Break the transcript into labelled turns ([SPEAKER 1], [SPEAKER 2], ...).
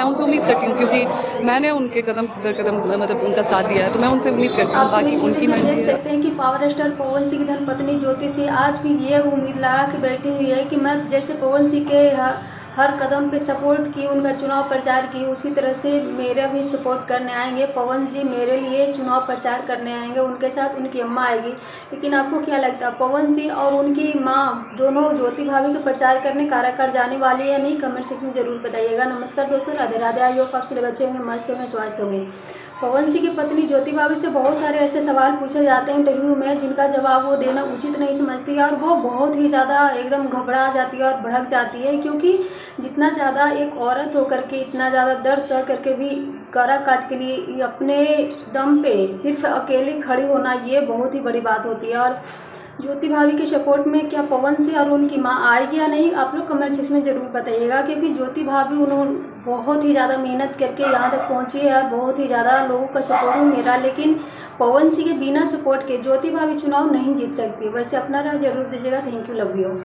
[SPEAKER 1] उनसे उम्मीद करती हूँ, क्योंकि मैंने उनके कदम दर कदम मतलब उनका साथ दिया है, तो मैं उनसे उम्मीद करती हूँ,
[SPEAKER 2] आप
[SPEAKER 1] बाकी
[SPEAKER 2] सोशल
[SPEAKER 1] उनकी
[SPEAKER 2] मीडिया
[SPEAKER 1] मर्ज़ी
[SPEAKER 2] देख
[SPEAKER 1] है।
[SPEAKER 2] सकते हैं कि पावर स्टार पवन सिंह की धर्मपत्नी ज्योति सिंह आज भी ये उम्मीद लगा के बैठी हुई है कि मैं जैसे पवन सिंह के हर कदम पे सपोर्ट की, उनका चुनाव प्रचार की, उसी तरह से मेरा भी सपोर्ट करने आएंगे। पवन जी मेरे लिए चुनाव प्रचार करने आएंगे, उनके साथ उनकी अम्मा आएगी। लेकिन आपको क्या लगता है, पवन सिंह और उनकी माँ दोनों ज्योति भाभी के प्रचार करने काराकाट जाने वाली है या नहीं? कमेंट सेक्शन में जरूर बताइएगा। नमस्कार दोस्तों, राधे राधे। आई होप आप सब अच्छे होंगे, मस्त होंगे, स्वस्थ होंगे। पवन सिंह की पत्नी ज्योति भाभी से बहुत सारे ऐसे सवाल पूछे जाते हैं इंटरव्यू में, जिनका जवाब वो देना उचित नहीं समझती है, और वो बहुत ही ज़्यादा एकदम घबरा जाती है और भड़क जाती है। क्योंकि जितना ज़्यादा एक औरत होकर के इतना ज़्यादा दर्द सह करके भी करा काट के लिए अपने दम पे सिर्फ अकेले खड़ी होना, ये बहुत ही बड़ी बात होती है। और ज्योति भाभी के सपोर्ट में क्या पवन सिंह और उनकी माँ आएगी या नहीं, आप लोग कमेंट सेक्शन में ज़रूर बताइएगा। क्योंकि ज्योति भाभी उन्होंने बहुत ही ज़्यादा मेहनत करके यहाँ तक पहुँची है और बहुत ही ज़्यादा लोगों का सपोर्ट भी मिला, लेकिन पवन सिंह के बिना सपोर्ट के ज्योति भाभी चुनाव नहीं जीत सकती। वैसे अपना राय जरूर दीजिएगा। Thank you, love you.